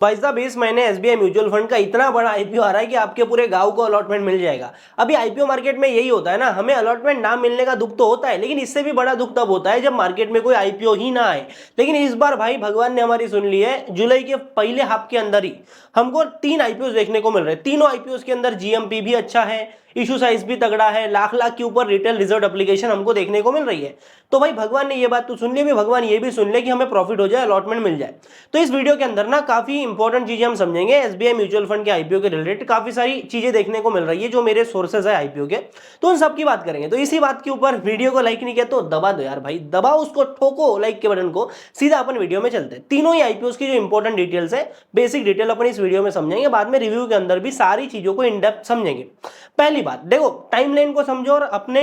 भाई साहब इस महीने एसबीआई म्यूचुअल फंड का इतना बड़ा आईपीओ आ रहा है कि आपके पूरे गांव को अलॉटमेंट मिल जाएगा। अभी आईपीओ मार्केट में यही होता है ना, हमें अलॉटमेंट ना मिलने का दुख तो होता है, लेकिन इससे भी बड़ा दुख तब होता है जब मार्केट में कोई आईपीओ ही ना आए। लेकिन इस बार भाई भगवान ने हमारी सुन ली है, जुलाई के पहले हाफ के अंदर ही हमको 3 आईपीओ देखने को मिल रहे हैं। तीनों आईपीओ के अंदर जीएमपी भी अच्छा है, इशू साइज भी तगड़ा है, लाख लाख के ऊपर रिटेल रिजर्व एप्लीकेशन हमको देखने को मिल रही है। तो भाई भगवान ने ये बात तो सुन ली, भी भगवान ये भी सुन ले कि हमें प्रॉफिट हो जाए, अलॉटमेंट मिल जाए। तो इस वीडियो के अंदर ना काफी इंपॉर्टेंट चीजें हम समझेंगे एसबीआई म्यूचुअल फंड के आईपीओ के रिलेटेड। काफी सारी चीजें देखने को मिल रही है जो मेरे सोर्सेज है आईपीओ के, तो उन सब की बात करेंगे। तो इसी बात के ऊपर वीडियो को लाइक नहीं किया तो दबा दो यार भाई, दबाओ उसको, ठोको लाइक के बटन को। सीधा अपन वीडियो में चलते हैं। तीनों ही आईपीओ की जो इंपॉर्टेंट डिटेल्स है, बेसिक डिटेल अपन इस वीडियो में समझेंगे, बाद में रिव्यू के अंदर भी सारी चीजों को इन डेप्थ समझेंगे। पहली बात देखो, टाइमलाइन को समझो और अपने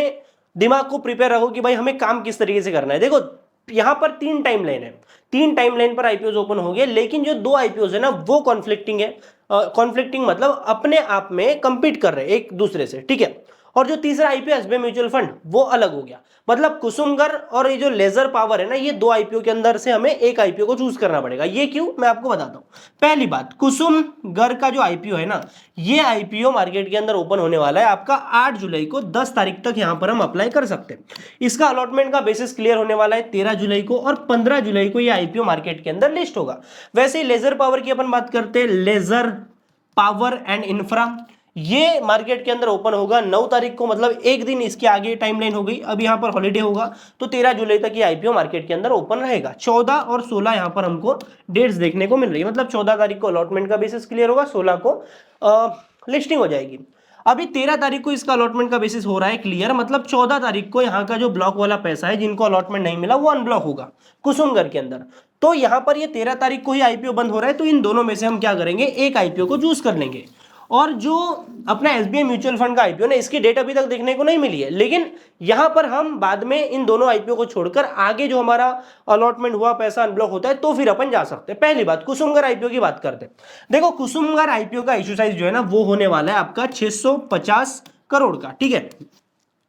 दिमाग को प्रिपेयर रखो कि भाई हमें काम किस तरीके से करना है। देखो यहां पर 3 टाइमलाइन है, 3 टाइमलाइन पर आईपीओ ओपन हो गए, लेकिन जो 2 आईपीओ है ना वो कॉन्फ्लिक्टिंग है। कॉन्फ्लिक्टिंग मतलब अपने आप में कंपीट कर रहे हैं एक दूसरे से, ठीक है। और जो तीसरा आईपीओ एसबीआई म्यूचुअल फंड वो अलग हो गया। मतलब कुसुमगर और ये जो लेजर पावर है ना, ये 2 आईपीओ के अंदर से हमें एक आईपीओ को चूज करना पड़ेगा। ये क्यों, मैं आपको बताता हूं। पहली बात, कुसुमगर का जो आईपीओ है ना, ये आईपीओ मार्केट के अंदर ओपन होने वाला है आपका 8 जुलाई को, 10 तारीख तक यहां पर हम अप्लाई कर सकते हैं। इसका अलॉटमेंट का बेसिस क्लियर होने वाला है 13 जुलाई को, और 15 जुलाई को ये आईपीओ मार्केट के अंदर लिस्ट होगा। वैसे ही लेजर पावर की अपन बात करते हैं, लेजर पावर एंड इंफ्रा, ये मार्केट के अंदर ओपन होगा 9 तारीख को, मतलब एक दिन इसके आगे टाइमलाइन हो गई। अब यहां पर हॉलीडे होगा तो 13 जुलाई तक ये आईपीओ मार्केट के अंदर ओपन रहेगा। 14 और 16 यहां पर हमको डेट्स देखने को मिल रही है। मतलब 14 तारीख को अलॉटमेंट का बेसिस क्लियर होगा, 16 को लिस्टिंग हो जाएगी। अभी 13 तारीख को इसका अलॉटमेंट का बेसिस हो रहा है क्लियर, मतलब 14 तारीख को यहाँ का जो ब्लॉक वाला पैसा है, जिनको अलॉटमेंट नहीं मिला वो अनब्लॉक होगा कुसुमगर के अंदर। तो यहाँ पर ये 13 तारीख को ही आईपीओ बंद हो रहा है, तो इन दोनों में से हम क्या करेंगे, एक आईपीओ को चूज कर लेंगे। और जो अपना एसबीआई म्यूचुअल फंड का आईपीओ ना, इसकी डेट अभी तक देखने को नहीं मिली है, लेकिन यहां पर हम बाद में इन दोनों आईपीओ को छोड़कर आगे जो हमारा अलॉटमेंट हुआ पैसा अनब्लॉक होता है तो फिर अपन जा सकते हैं। पहली बात, कुसुमगर आईपीओ की बात करते हैं। देखो कुसुमगर आईपीओ का इशू साइज जो है ना वो होने वाला है आपका 650 करोड़ का, ठीक है।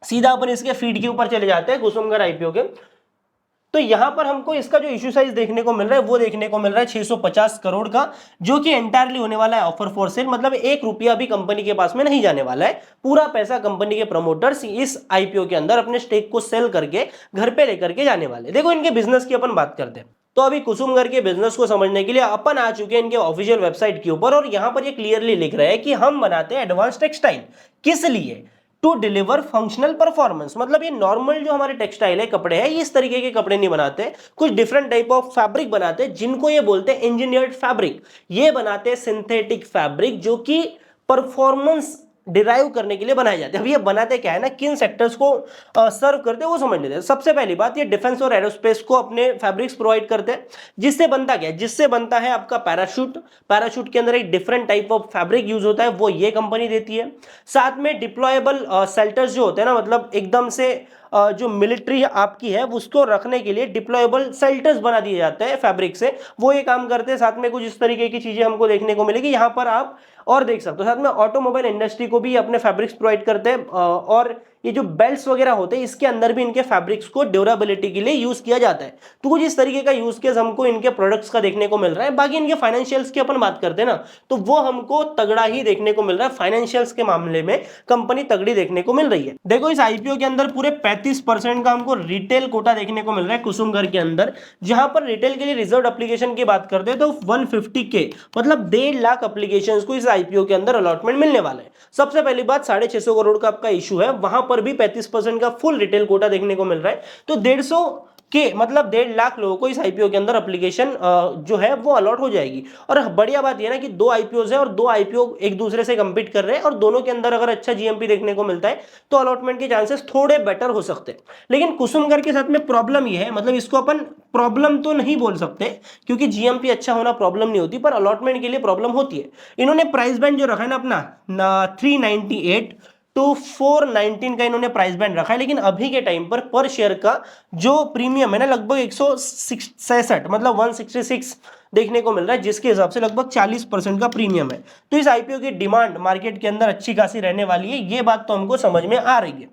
सीधा अपन इसके फीड के ऊपर चले जाते हैं कुसुमगर आईपीओ के। तो यहां पर हमको इसका जो इशू साइज देखने को मिल रहा है वो देखने को मिल रहा है 650 करोड़ का, जो कि एंटायरली होने वाला है ऑफर फॉर सेल। मतलब 1 रुपया भी कंपनी के पास में नहीं जाने वाला है, पूरा पैसा कंपनी के प्रमोटर्स इस आईपीओ के अंदर अपने स्टेक को सेल करके घर पे लेकर के जाने वाले। देखो इनके बिजनेस की अपन बात करते हैं, तो अभी कुसुमगर के बिजनेस को समझने के लिए अपन आ चुके हैं इनके ऑफिशियल वेबसाइट के ऊपर, और यहां पर ये क्लियरली लिख रहा है कि हम बनाते हैं एडवांस टेक्सटाइल। किस लिए, टू डिलीवर फंक्शनल परफॉर्मेंस। मतलब ये नॉर्मल जो हमारे टेक्सटाइल है, कपड़े हैं, इस तरीके के कपड़े नहीं बनाते, कुछ डिफरेंट टाइप ऑफ फैब्रिक बनाते हैं, जिनको ये बोलते हैं इंजीनियर्ड फैब्रिक। ये बनाते हैं सिंथेटिक फैब्रिक, जो कि परफॉर्मेंस डिराइव करने के लिए बनाए जाते हैं। अब ये बनाते क्या है ना, किन सेक्टर्स को सर्व करते हैं वो समझ लेते हैं। सबसे पहली बात, ये डिफेंस और एरोस्पेस को अपने फैब्रिक्स प्रोवाइड करते हैं। जिससे बनता क्या है, जिससे बनता है आपका पैराशूट। पैराशूट के अंदर एक different type of fabric use होता है, वो ये कंपनी देती है। साथ में डिप्लॉयबल शेल्टर्स जो होते हैं ना, मतलब एकदम से जो मिलिट्री आपकी है उसको रखने के लिए डिप्लॉयबल शेल्टर्स बना दिए जाते हैं फैब्रिक से, वो ये काम करते हैं। साथ में कुछ इस तरीके की चीजें हमको देखने को मिलेगी यहाँ पर, आप और देख सकते हो। साथ में ऑटोमोबाइल इंडस्ट्री को भी अपने फैब्रिक्स प्रोवाइड करते हैं, और ये जो बेल्ट्स वगैरह होते हैं इसके अंदर भी इनके फैब्रिक्स को ड्यूरेबिलिटी के लिए यूज किया जाता है। तो कुछ इस तरीके का यूज केस हमको इनके प्रोडक्ट्स का देखने को मिल रहा है। बाकी इनके फाइनेंशियल्स की अपन बात करते हैं ना, तो वो हमको तगड़ा ही देखने को मिल रहा है। फाइनेंशियल्स के मामले में कंपनी तगड़ी देखने को मिल रही है। देखो इस आईपीओ के अंदर पूरे 35% का हमको रिटेल कोटा देखने को मिल रहा है कुसुमगर के अंदर। जहां पर रिटेल के लिए रिजर्व एप्लीकेशन की बात करते हैं तो 150 के, मतलब 1.5 लाख एप्लीकेशंस को इस आईपीओ के अंदर अलॉटमेंट मिलने वाला है। सबसे पहली बात, 650 करोड़ का आपका इशू है, वहां पर भी 35% का फुल रिटेल कोटा देखने को मिल रहा है। तो 150 के मतलब 1.5 लाख लोगों को इस आईपीओ के अंदर एप्लीकेशन जो है वो अलॉट हो जाएगी। और बढ़िया बात यह ना कि 2 आईपीओ है और 2 आईपीओ एक दूसरे से कंपीट कर रहे हैं, और दोनों के अंदर अगर अच्छा जीएमपी देखने को मिलता है तो अलॉटमेंट के चांसेस थोड़े बेटर हो सकते हैं। लेकिन कुसुमगर के साथ में प्रॉब्लम यह है, मतलब इसको अपन प्रॉब्लम तो नहीं बोल सकते क्योंकि जीएमपी अच्छा होना प्रॉब्लम नहीं होती, पर अलॉटमेंट के लिए प्रॉब्लम होती है। इन्होंने प्राइस बैंड जो रखा है ना अपना 398 टू 419 का इन्होंने प्राइस बैंड रखा है, लेकिन अभी के टाइम पर शेयर का जो प्रीमियम है ना लगभग 166, मतलब 166 देखने को मिल रहा है, जिसके हिसाब से लगभग 40% का प्रीमियम है। तो इस आईपीओ की डिमांड मार्केट के अंदर अच्छी खासी रहने वाली है, ये बात तो हमको समझ में आ रही है।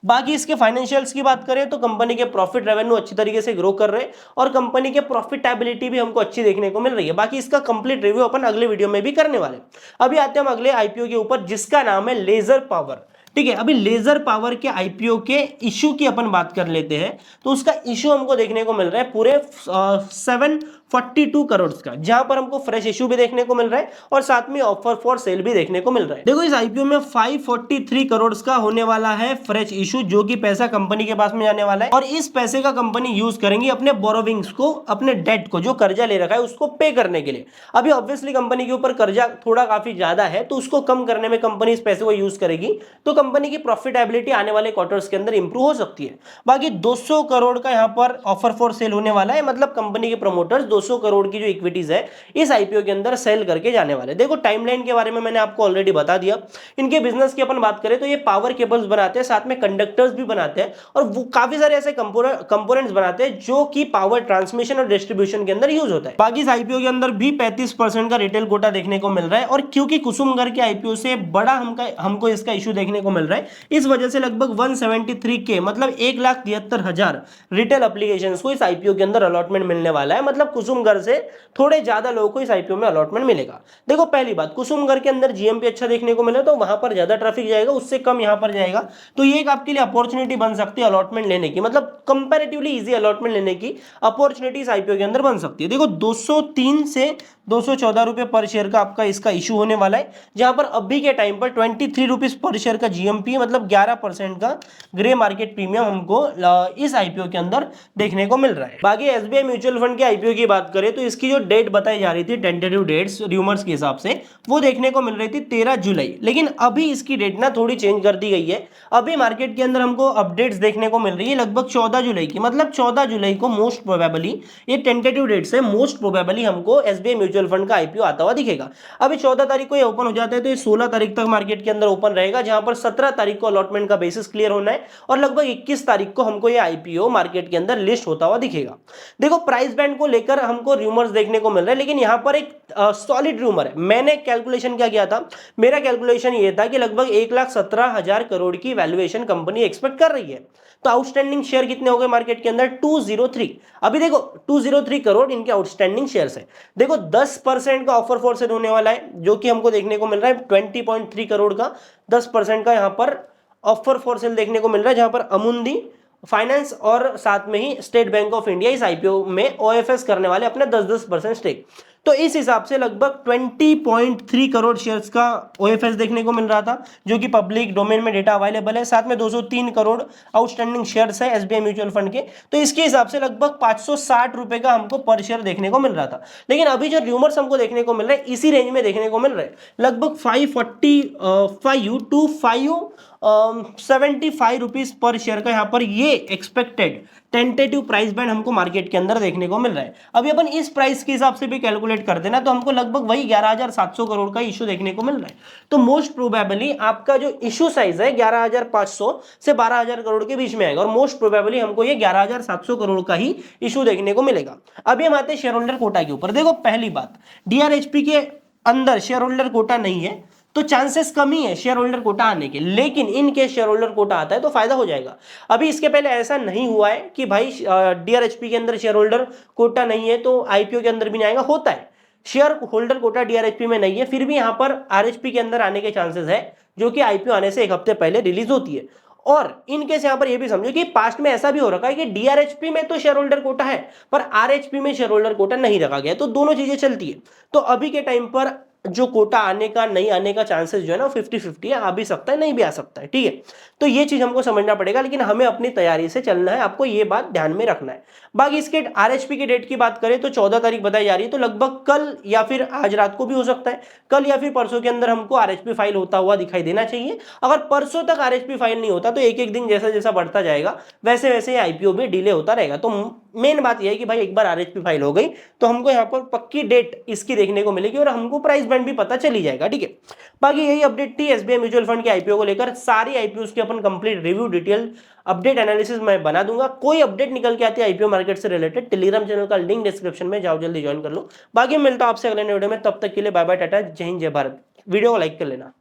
बाकी इसके फाइनेंशियल्स की बात करें तो कंपनी के प्रॉफिट रेवेन्यू अच्छी तरीके से ग्रो कर रहे हैं और कंपनी के प्रॉफिटेबिलिटी भी हमको अच्छी देखने को मिल रही है। बाकी इसका कंप्लीट रिव्यू अपन अगले वीडियो में भी करने वाले। अभी आते हैं हम अगले आईपीओ के ऊपर जिसका नाम है लेजर पावर। ठीक है, अभी लेजर पावर के आईपीओ के इशू की अपन बात कर लेते हैं। तो उसका इशू हमको देखने को मिल रहा है पूरे 742 करोड़ का, जहां पर हमको फ्रेश इशू भी देखने को मिल रहा है और साथ में ऑफर फॉर सेल भी देखने को मिल रहा है। देखो इस आईपीओ में 543 करोड़ का होने वाला है फ्रेश इशू, जो कि पैसा कंपनी के पास में जाने वाला है और इस पैसे का कंपनी यूज करेंगी अपने बोरोविंग्स को, अपने डेट को, जो कर्जा ले रखा है उसको पे करने के लिए। अभी ऑब्वियसली कंपनी के ऊपर कर्जा थोड़ा काफी ज्यादा है, तो उसको कम करने में कंपनी इस पैसे को यूज करेगी, तो कंपनी की प्रॉफिटेबिलिटी आने वाले क्वार्टर्स के अंदर इंप्रूव हो सकती है। बाकी 200 करोड़ का यहां पर ऑफर फॉर सेल होने वाला है, मतलब कंपनी के प्रमोटर्स 200 करोड़ की जो इक्विटीज है इस आईपीओ के अंदर सेल करके जाने वाले। देखो टाइमलाइन के बारे में मैंने आपको ऑलरेडी बता दिया। इनके बिजनेस की अपन बात करें तो ये पावर केबल्स बनाते हैं, साथ में कंडक्टर्स भी बनाते हैं और वो काफी सारे ऐसे कंपोनेंट्स बनाते हैं जो कि पावर ट्रांसमिशन और डिस्ट्रीब्यूशन के अंदर यूज होता है। बाकी इस आईपीओ के अंदर भी 35% का रिटेल कोटा देखने को मिल रहा है और क्योंकि कुसुमगर के आईपीओ से बड़ा हमको इसका इशू देखने को मिल रहा है, इस वजह से लगभग 173 के मतलब 1,73,000 रिटेल एप्लीकेशन को इस आईपीओ के अंदर अलॉटमेंट मिलने वाला है। मतलब कुसुमगर से थोड़े ज्यादा लोगों को इस आईपीओ में अलॉटमेंट मिलेगा। देखो पहली बात, कुसुमगर के अंदर जीएमपी अच्छा देखने को मिले तो वहां पर ज्यादा ट्रैफिक जाएगा, उससे कम यहां पर जाएगा, तो ये एक आपके लिए अपॉर्चुनिटी बन सकती है अलॉटमेंट लेने की, मतलब कंपैरेटिवली इजी अलॉटमेंट लेने की अपॉर्चुनिटी इस आईपीओ के अंदर बन सकती है। देखो 203 से 214 रुपए पर शेयर का आपका इसका इशू होने वाला है, जहां पर अभी के टाइम पर 23 रुपीज पर शेयर का जीएमपी, मतलब 11% का ग्रे मार्केट प्रीमियम हमको इस आईपीओ के अंदर देखने को मिल रहा है। बाकी एसबीआई म्यूचुअल फंड के आईपीओ की बात करें तो इसकी जो डेट बताई जा रही थी टेंटेटिव डेट्स रूमर्स के हिसाब से, वो देखने को मिल रही थी 13 जुलाई, लेकिन अभी इसकी डेट ना थोड़ी चेंज कर दी गई है। अभी मार्केट के अंदर हमको अपडेट्स देखने को मिल रही है लगभग 14 जुलाई की, मतलब 14 जुलाई को मोस्ट प्रोबेबली, ये टेंटेटिव डेट से मोस्ट प्रोबेबली हमको एसबीआई म्यूचुअल फंड का आईपीओ आता हुआ दिखेगा। अभी 14 तारीख को ये ओपन हो जाता है तो ये 16 तारीख तक मार्केट के अंदर ओपन रहेगा, जहां पर 17 तारीख को अलॉटमेंट का बेसिस क्लियर होना है और लगभग 21 तारीख को हमको ये आईपीओ मार्केट के अंदर लिस्ट होता हुआ दिखेगा। देखो प्राइस बैंड को लेकर हमको रूमर्स देखने को मिल रहे हैं, लेकिन यहां पर एक सॉलिड रूमर है। मैंने कैलकुलेशन क्या किया था, मेरा कैलकुलेशन ये था कि लगभग 1,17,000 करोड़ की वैल्यूएशन कंपनी एक्सपेक्ट कर रही है। तो आउटस्टैंडिंग शेयर कितने हो गए मार्केट के अंदर, 203। अभी देखो 203 करोड़ इनके आउटस्टैंडिंग शेयर्स है। देखो 10% का ऑफर फॉर सेल होने वाला है, जो कि हमको देखने को मिल रहा है 20.3 करोड़ का 10% का यहां पर ऑफर फॉर सेल देखने को मिल रहा है, जहां पर अमुंदी फाइनेंस और साथ में ही स्टेट बैंक ऑफ इंडिया इस आईपीओ में ओएफएस करने वाले अपने 10-10% स्टेक। तो इस हिसाब से लगभग 20.3 करोड़ शेयर्स का ओएफएस देखने को मिल रहा था, जो कि पब्लिक डोमेन में डेटा अवेलेबल है। साथ में 203 करोड़ आउटस्टैंडिंग शेयर्स है एसबीआई म्यूचुअल फंड के, तो इसके हिसाब से लगभग 560 रुपए का हमको पर शेयर देखने को मिल रहा था। लेकिन अभी जो रूमर्स हमको देखने को मिल रहे हैं इसी रेंज में देखने को मिल रहे हैं, लगभग 545 टू 575 रुपीज पर शेयर का यहाँ पर ये एक्सपेक्टेड टेंटेटिव प्राइस बैंड हमको मार्केट के अंदर देखने को मिल रहा है। अभी अपन इस प्राइस के हिसाब से भी कैलकुलेट करते ना तो हमको लगभग वही 11,700 करोड़ का इशू देखने को मिल रहा है। तो मोस्ट प्रोबेबली आपका जो इशू साइज है 11,500 से 12,000 करोड़ के बीच में आएगा और मोस्ट प्रोबेबली हमको ये 11,700 करोड़ का ही इशू देखने को मिलेगा। अभी हम आते हैं शेयर होल्डर कोटा के ऊपर। देखो पहली बात, डीआरएचपी के अंदर शेयर होल्डर कोटा नहीं है तो चांसेस कम ही है शेयर होल्डर कोटा आने के, लेकिन in case share holder quota आता है तो फायदा हो जाएगा। अभी इसके पहले ऐसा नहीं हुआ है कि भाई डीआरएचपी के अंदर शेयर होल्डर कोटा नहीं है तो आईपीओ के अंदर भी नहीं आएगा, होता है शेयर होल्डर कोटा डीआरएचपी में नहीं है, फिर भी यहां पर आरएचपी के अंदर आने के चांसेस है, जो कि आईपीओ आने से एक हफ्ते पहले रिलीज होती है। और इन केस यहां पर यह भी समझो कि पास्ट में ऐसा भी हो रखा है कि डीआरएचपी में तो शेयर होल्डर कोटा है पर आरएचपी में शेयर होल्डर कोटा नहीं रखा गया, तो दोनों चीजें चलती है। तो अभी के टाइम पर जो कोटा आने का नहीं आने का चांसेस जो है ना 50-50 है, आ भी सकता है नहीं भी आ सकता है, ठीक है। तो ये चीज हमको समझना पड़ेगा, लेकिन हमें अपनी तैयारी से चलना है, आपको ये बात ध्यान में रखना है। बाकी इसके आरएचपी की डेट की बात करें तो 14 तारीख बताई जा रही है, तो लगभग कल या फिर आज रात को भी हो सकता है, कल या फिर परसों के अंदर हमको आरएचपी फाइल होता हुआ दिखाई देना चाहिए। अगर परसों तक आरएचपी फाइल नहीं होता तो एक एक दिन जैसा जैसा बढ़ता जाएगा वैसे वैसे आईपीओ भी डिले होता रहेगा। तो मेन बात यह है कि भाई एक बार आरएचपी फाइल हो गई तो हमको यहाँ पर पक्की डेट इसकी देखने को मिलेगी और हमको प्राइस बैंड भी पता चली जाएगा, ठीक है। बाकी यही अपडेट थी एसबीआई म्यूचुअल फंड के आईपीओ को लेकर। सारी आईपीओ की अपन complete review detail update analysis मैं बना दूंगा। कोई अपडेट निकल के आती है आईपीओ मार्केट से रिलेटेड, टेलीग्राम चैनल का लिंक डिस्क्रिप्शन में, जाओ जल्दी ज्वाइन कर लो। बाकी मिलता हूं आपसे अगले वीडियो में, तब तक के लिए बाय बाय, टाटा, जय हिंद, जय भारत। वीडियो को लाइक कर लेना।